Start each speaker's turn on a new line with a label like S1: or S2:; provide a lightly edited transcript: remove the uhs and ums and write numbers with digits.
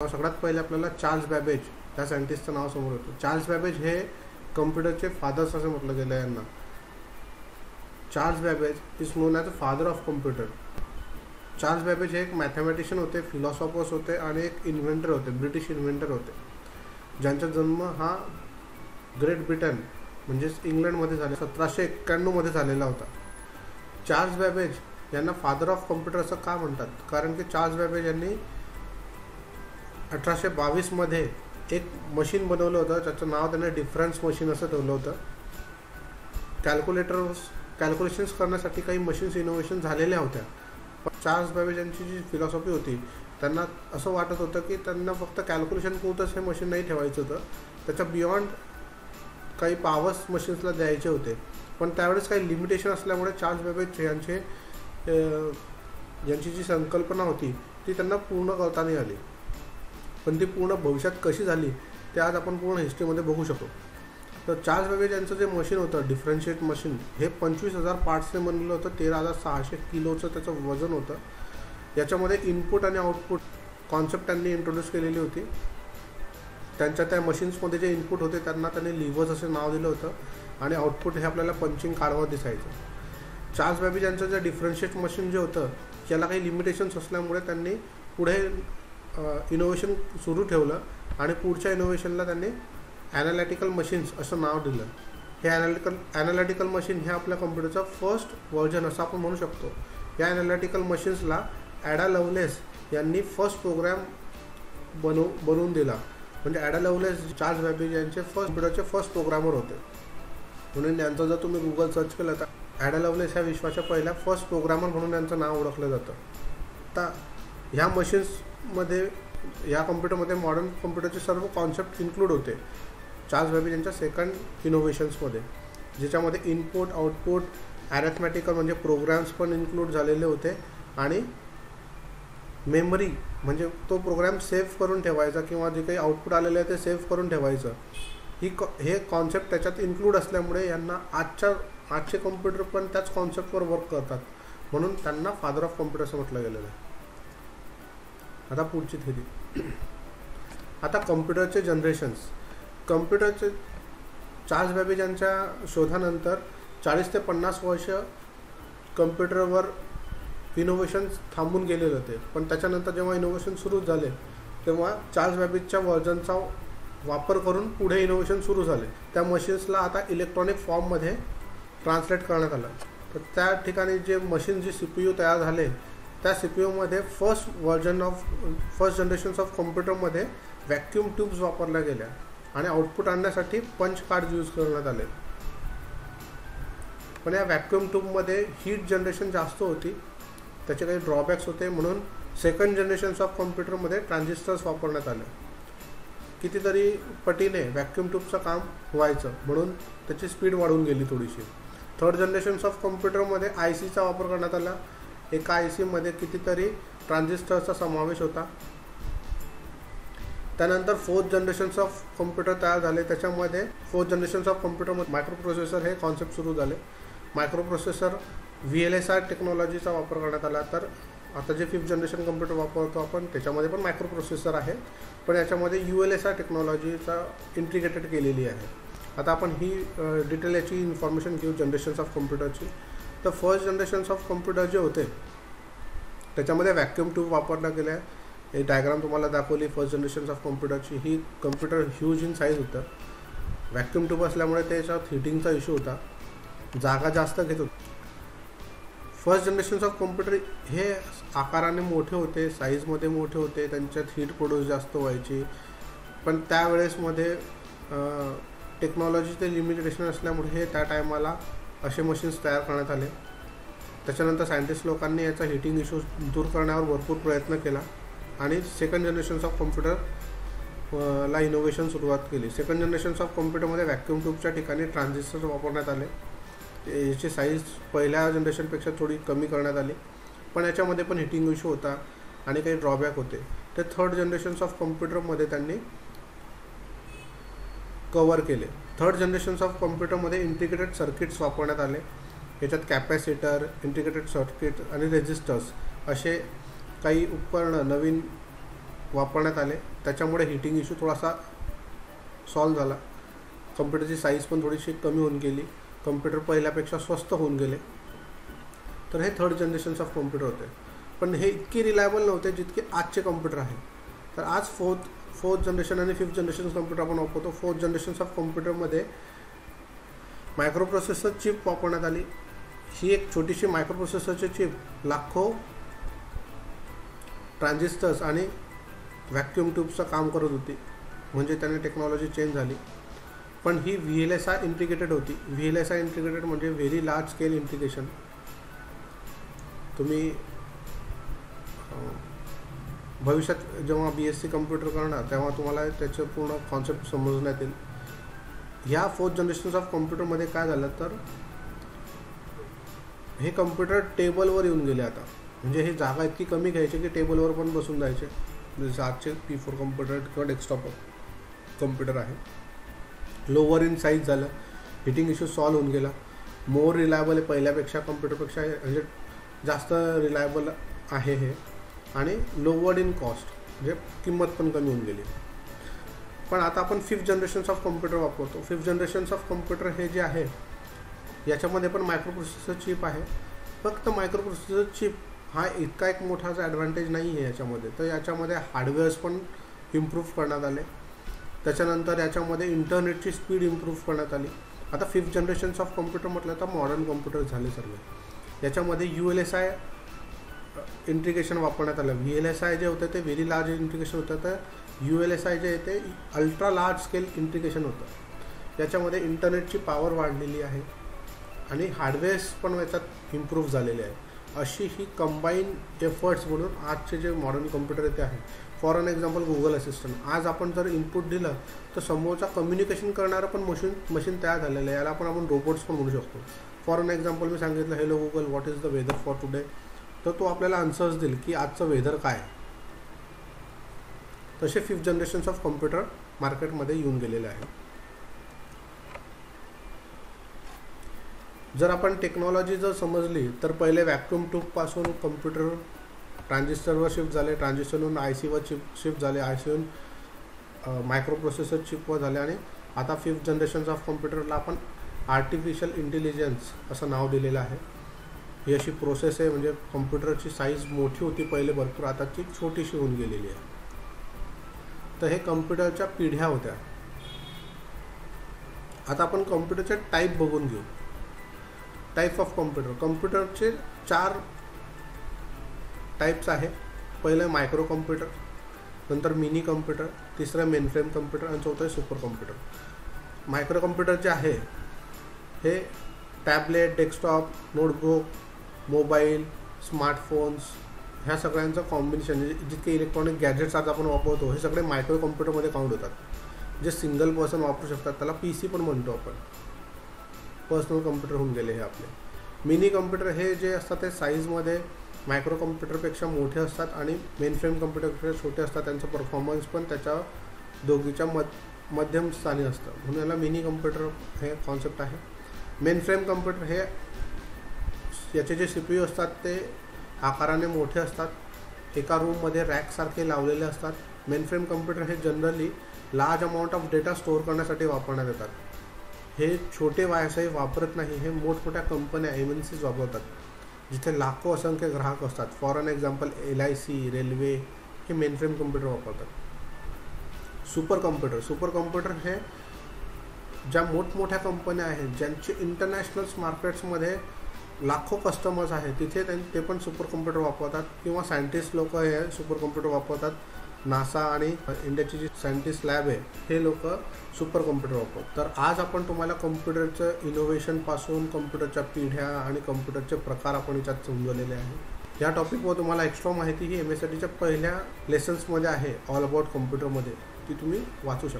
S1: सगळ्यात पहिले आपल्याला चार्ल्स बॅबेज या सायंटिस्टचं नाव समोर येतं. चार्ल्स बॅबेज हे कम्प्युटरचे फादर्स असं म्हटलं गेलं आहे यांना. Charles Babbage is non as a father of computer. Charles Babbage हे एक मॅथमॅटिशियन होते, फिलॉसॉफर्स होते आणि एक इन्व्हेंटर होते, ब्रिटिश इन्व्हेंटर होते, ज्यांचा जन्म हा ग्रेट ब्रिटन म्हणजेच इंग्लंडमध्ये झाला 1791 झालेला होता. चार्ल्स बॅबेज यांना फादर ऑफ कम्प्युटर असं का म्हणतात? कारण की चार्ल्स बॅबेज यांनी 1822 एक मशीन बनवलं होतं, त्याचं नाव त्याने डिफरन्स मशीन असं ठेवलं होतं. कॅल्क्युलेशन्स करण्यासाठी काही मशीन्स इनोव्हेशन झालेल्या होत्या, पण चार्ल्स बॅबेज यांची जी फिलॉसॉफी होती, त्यांना असं वाटत होतं की त्यांना फक्त कॅल्क्युलेशन पुरतंच हे मशीन नाही ठेवायचं होतं, त्याच्या बियॉन्ड काही पॉवर्स मशीन्सला द्यायचे होते. पण त्यावेळेस काही लिमिटेशन असल्यामुळे चार्ल्स बॅबेज यांची जी संकल्पना होती ती त्यांना पूर्ण करता नाही आली. पण ती पूर्ण भविष्यात कशी झाली ते आज आपण पूर्ण हिस्ट्रीमध्ये बघू शकतो. तर चार्ल्स बॅबेज यांचं जे मशीन होतं डिफरन्शिएट मशीन, हे 25,000 पार्ट्सने बनलेलं होतं. 13,600 किलोचं त्याचं वजन होतं. याच्यामध्ये इनपुट आणि आउटपुट कॉन्सेप्ट त्यांनी इंट्रोड्यूस केलेली होती. त्यांच्या त्या मशीन्समध्ये जे इनपुट होते त्यांना त्यांनी लिव्हर्स असे नाव दिलं होतं आणि आउटपुट हे आपल्याला पंचिंग कार्डवर दिसायचं. चार्ल्स बॅबेज यांचं जे डिफरन्शिएट मशीन जे होतं याला काही लिमिटेशन्स असल्यामुळे त्यांनी पुढे इनोव्हेशन सुरू ठेवलं आणि पुढच्या इनोव्हेशनला त्यांनी ॲनालिटिकल मशीन्स असं नाव दिलं. हे ॲनालिटिकल मशीन हे आपल्या कम्प्युटरचं फर्स्ट व्हर्जन असं आपण म्हणू शकतो. या ॲनालिटिकल मशीन्सला ॲडा लव्हलेस यांनी फर्स्ट प्रोग्रॅम बनवून दिला. म्हणजे ॲडा लव्हलेस चार्ल्स बॅबेज यांचे कम्प्युटरचे फर्स्ट प्रोग्रामर होते. म्हणून यांचं जर तुम्ही गुगल सर्च केलं तर ॲडा लव्हलेस ह्या विश्वाच्या पहिल्या फर्स्ट प्रोग्रामर म्हणून यांचं नाव ओळखलं जातं. आता ह्या मशीन्समध्ये, या कम्प्युटरमध्ये मॉडर्न कम्प्युटरचे सर्व कॉन्सेप्ट इन्क्लूड होते चार्ल्स बॅबेज यांच्या सेकंड इनोव्हेशन्समध्ये, ज्याच्यामध्ये इनपुट आउटपुट ॲरेथमॅटिकल म्हणजे प्रोग्राम्स पण इन्क्लूड झालेले होते आणि मेमरी म्हणजे तो प्रोग्राम सेव्ह करून ठेवायचा किंवा जे काही आउटपुट आलेलं आहे ते सेव्ह करून ठेवायचं. हे कॉन्सेप्ट त्याच्यात इन्क्लूड असल्यामुळे यांना आजचे कम्प्युटर पण त्याच कॉन्सेप्टवर वर्क करतात, म्हणून त्यांना फादर ऑफ कम्प्युटर असं म्हटलं गेलेलं आहे. आता पुढची थेरी. आता कम्प्युटरचे जनरेशन्स. कम्प्युटरचे चार्ल्स बॅबेज यांच्या शोधानंतर 40 ते 50 वर्ष कम्प्युटरवर इनोव्हेशन्स थांबून गेलेले होते. पण त्याच्यानंतर जेव्हा इनोव्हेशन सुरू झाले तेव्हा चार्ल्स बॅबेजच्या व्हर्जनचा वापर करून पुढे इनोव्हेशन सुरू झाले. त्या मशीन्सला आता इलेक्ट्रॉनिक फॉर्ममध्ये ट्रान्सलेट करण्यात आलं. तर त्या ठिकाणी जे मशीन जे CPU तयार झाले त्या CPUमध्ये फर्स्ट जनरेशन्स ऑफ कम्प्युटरमध्ये व्हॅक्यूम ट्यूब्स वापरल्या गेल्या आणि आउटपुट आणण्यासाठी पंच कार्ड यूज करण्यात आले. पण या व्हॅक्यूम ट्यूबमध्ये हीट जनरेशन जास्त होती, त्याचे काही ड्रॉबॅक्स होते, म्हणून सेकंड जनरेशन्स ऑफ कम्प्युटरमध्ये ट्रान्झिस्टर्स वापरण्यात आले. कितीतरी पटीने व्हॅक्यूम ट्यूबचं काम व्हायचं, म्हणून त्याची स्पीड वाढून गेली थोडीशी. थर्ड जनरेशन्स ऑफ कम्प्युटरमध्ये ICचा वापर करण्यात आला. एका ICमध्ये कितीतरी ट्रान्झिस्टरचा समावेश होता. त्यानंतर फोर्थ जनरेशन्स ऑफ कम्प्युटर तयार झाले. त्याच्यामध्ये फोर्थ जनरेशन्स ऑफ कम्प्युटरमध्ये मायक्रोप्रोसेसर हे कॉन्सेप्ट सुरू झाले. मायक्रोप्रोसेसर VLSI टेक्नॉलॉजीचा वापर करण्यात आला. तर आता जे 5th जनरेशन कम्प्युटर वापरतो आपण त्याच्यामध्ये पण मायक्रोप्रोसेसर आहे, पण याच्यामध्ये ULSI टेक्नॉलॉजीचा इंटिग्रेटेड केलेली आहे. आता आपण ही डिटेल याची इन्फॉर्मेशन घेऊ जनरेशन्स ऑफ कम्प्युटरची. तर फर्स्ट जनरेशन्स ऑफ कम्प्युटर जे होते त्याच्यामध्ये व्हॅक्यूम ट्यूब वापरल्या गेल्या. हे डायग्राम तुम्हाला दाखवली फर्स्ट जनरेशन्स ऑफ कम्प्युटरची. ही कम्प्युटर ह्यूज इन साईज होतं. व्हॅक्यूम ट्यूब असल्यामुळे त्याच्यात हिटिंगचा इश्यू होता, जागा जास्त घेत होती. फर्स्ट जनरेशन्स ऑफ कम्प्युटर हे आकाराने मोठे होते, साईजमध्ये मोठे होते, त्यांच्यात हीट प्रोड्यूस जास्त व्हायची. पण त्यावेळेसमध्ये टेक्नॉलॉजीचे लिमिटेशन असल्यामुळे हे त्या टायमाला असे मशीन्स तयार करण्यात आले. त्याच्यानंतर सायंटिस्ट लोकांनी याचा हिटिंग इश्यू दूर करण्यावर भरपूर प्रयत्न केला आणि सेकंड जनरेशन्स ऑफ कम्प्युटरला इनोव्हेशन सुरुवात केली. सेकंड जनरेशन्स ऑफ कम्प्युटरमध्ये व्हॅक्यूम ट्यूबच्या ठिकाणी ट्रान्झिस्टर वापरण्यात आले. याची साईज पहिल्या जनरेशनपेक्षा थोडी कमी करण्यात आली, पण याच्यामध्ये पण हिटिंग इश्यू होता आणि काही ड्रॉबॅक होते. ते थर्ड जनरेशन्स ऑफ कम्प्युटरमध्ये त्यांनी कवर केले. थर्ड जनरेशन्स ऑफ कम्प्युटरमध्ये इंटिग्रेटेड सर्किट्स वापरण्यात आले. याच्यात कॅपॅसिटर, इंटिग्रेटेड सर्किट आणि रेजिस्टर्स असे काही उपकरणं नवीन वापरण्यात आले, त्याच्यामुळे हिटिंग इश्यू थोडासा सॉल्व झाला. कम्प्युटरची साईज पण थोडीशी कमी होऊन गेली, कम्प्युटर पहिल्यापेक्षा स्वस्त होऊन गेले. तर हे थर्ड जनरेशन्स ऑफ कम्प्युटर होते. पण हे इतके रिलायबल नव्हते जितके आजचे कम्प्युटर आहे. तर आज फोर्थ जनरेशन आणि फिफ्थ जनरेशन कम्प्युटर आपण वापरतो. फोर्थ जनरेशन्स ऑफ कम्प्युटरमध्ये मायक्रो प्रोसेसर चिप वापरण्यात आली. ही एक छोटीशी मायक्रो प्रोसेसरची चिप लाखो ट्रान्झिस्टर्स आणि व्हॅक्यूम ट्यूब्सचं काम करत होती, म्हणजे त्याने टेक्नॉलॉजी चेंज झाली. पण ही VLSI इंटिग्रेटेड होती. VLSI इंटिग्रेटेड म्हणजे व्हेरी लार्ज स्केल इंटिग्रेशन. तुम्ही भविष्यात जेव्हा BSc कम्प्युटर करणार तेव्हा तुम्हाला त्याचं पूर्ण कॉन्सेप्ट समजण्यात येईल. ह्या फोर्थ जनरेशन्स ऑफ कम्प्युटरमध्ये काय झालं तर हे कम्प्युटर टेबलवर येऊन गेले आता. म्हणजे हे जागा इतकी कमी घ्यायची की टेबलवर पण बसून जायचे, जसे आजचे P4 कम्प्युटर किंवा डेस्कटॉप कम्प्युटर आहे. लोअर इन साईज झालं, हिटिंग इश्यू सॉल्व होऊन गेला, मोर रिलायबल आहे पहिल्यापेक्षा, कम्प्युटरपेक्षा म्हणजे जास्त रिलायबल आहे हे, आणि लोअर्ड इन कॉस्ट म्हणजे किंमत पण कमी होऊन गेली. पण आता आपण फिफ्थ जनरेशन्स ऑफ कम्प्युटर वापरतो. फिफ्थ जनरेशन्स ऑफ कम्प्युटर हे जे आहे याच्यामध्ये पण मायक्रो प्रोसेसर चिप आहे. फक्त मायक्रो प्रोसेसर चिप हा इतका एक मोठाचा ॲडव्हान्टेज नाही आहे याच्यामध्ये. तर याच्यामध्ये हार्डवेअर्स पण इम्प्रूव्ह करण्यात आले. त्याच्यानंतर याच्यामध्ये इंटरनेटची स्पीड इम्प्रूव्ह करण्यात आली. आता फिफ्थ जनरेशन्स ऑफ कम्प्युटर म्हटलं तर मॉडर्न कम्प्युटर झाले सर्व. याच्यामध्ये ULSI इंटिग्रेशन वापरण्यात आलं. VLSI जे होतं ते व्हेरी लार्ज इंटिग्रेशन होतं, तर ULSI जे आहे ते अल्ट्रा लार्ज स्केल इंटिग्रेशन होतं. याच्यामध्ये इंटरनेटची पॉवर वाढलेली आहे आणि हार्डवेअर्स पण याच्यात इम्प्रूव्ह झालेले आहे. अशी ही कंबाईन एफर्ट्स म्हणून आजचे जे मॉडर्न कम्प्युटर येते आहे. For an example Google assistant. आज आपण जर इनपुट दिलं तर समोरचा कम्युनिकेशन करणारं पण मशीन तयार झालेलं आहे. याला आपण रोबोट्स पण म्हणू शकतो. फॉर एन एक्झाम्पल मी सांगितलं hello Google what is the weather for today, तर तो आपल्याला आन्सर्स देईल की आजचं वेदर काय. तसे फिफ्थ जनरेशन्स ऑफ कम्प्युटर मार्केटमध्ये येऊन गेलेले आहे. जर आपण टेक्नॉलॉजी जर समजली तर पहिले व्हॅक्यूम ट्यूबपासून कम्प्युटर ट्रान्झिस्टरवर शिफ्ट झाले, ट्रान्झिस्टरवरून ICवर शिफ्ट झाले, ICवरून मायक्रो प्रोसेसर चिपवर झाले, आणि आता फिफ्थ जनरेशन्स ऑफ कम्प्युटरला आपण आर्टिफिशियल इंटेलिजन्स असं नाव दिलेलं आहे. ही अशी प्रोसेस आहे, म्हणजे कम्प्युटरची साईज मोठी होती पहिले भरपूर, आता ती छोटीशी होऊन गेलेली आहे. तर हे कम्प्युटरच्या पिढ्या होत्या. आता आपण कम्प्युटरचे टाईप बघून घेऊ. Type of computer. कम्प्युटरचे 4 टाईप्स आहे. पहिलं मायक्रो कम्प्युटर, नंतर मिनी कम्प्युटर, तिसरं मेनफ्रेम कम्प्युटर आणि चौथं आहे सुपर कम्प्युटर. मायक्रो कम्प्युटर जे आहे हे tablet, desktop, notebook, mobile, smartphones ह्या सगळ्यांचं कॉम्बिनेशन, जितके इलेक्ट्रॉनिक गॅजेट्स आज आपण वापरतो हे सगळे मायक्रो कम्प्युटरमध्ये काउंट होतात. जे सिंगल पर्सन वापरू शकतात त्याला PC पण म्हणतो आपण. पर्सनल कम्प्युटर होऊन गेले हे आपले. मिनी कम्प्युटर हे जे असतात ते साईजमध्ये मायक्रो कम्प्युटरपेक्षा मोठे असतात आणि मेनफ्रेम कम्प्युटरपेक्षा छोटे असतात. त्यांचं परफॉर्मन्स पण त्याच्या दोघीच्या मध्यम स्थानी असतं, म्हणून याला मिनी कम्प्युटर हे कॉन्सेप्ट आहे. मेनफ्रेम कम्प्युटर हे याचे जे CPU असतात ते आकाराने मोठे असतात, एका रूममध्ये रॅकसारखे लावलेले असतात. मेनफ्रेम कम्प्युटर हे generally large amount of data store करण्यासाठी वापरण्यात येतात. हे छोटे व्यवसाय वापरत नाही, हे मोठमोठ्या कंपन्या MNCs वापरतात, जिथे लाखो असंख्य ग्राहक असतात. For an example LIC, railway हे मेनफ्रेम कम्प्युटर वापरतात. सुपर कम्प्युटर हे ज्या मोठमोठ्या कंपन्या आहेत ज्यांचे इंटरनॅशनल मार्केट्समध्ये लाखो कस्टमर्स आहेत, तिथे ते पण सुपर कम्प्युटर वापरतात, किंवा सायंटिस्ट लोक हे सुपर कम्प्युटर वापरतात. NASA आणि इंडियाची जी सायंटिस्ट लॅब आहे हे लोक सुपर कम्प्युटर वापरतात. तर आज आपण तुम्हाला कम्प्युटरचं इनोव्हेशनपासून कम्प्युटरच्या पिढ्या आणि कम्प्युटरचे प्रकार आपण याच्यात समजवलेले आहे. या टॉपिकवर तुम्हाला एक्स्ट्रा माहिती ही MSCITच्या पहिल्या लेसन्समध्ये आहे, ऑल अबाउट कम्प्युटरमध्ये, ती तुम्ही वाचू शकता.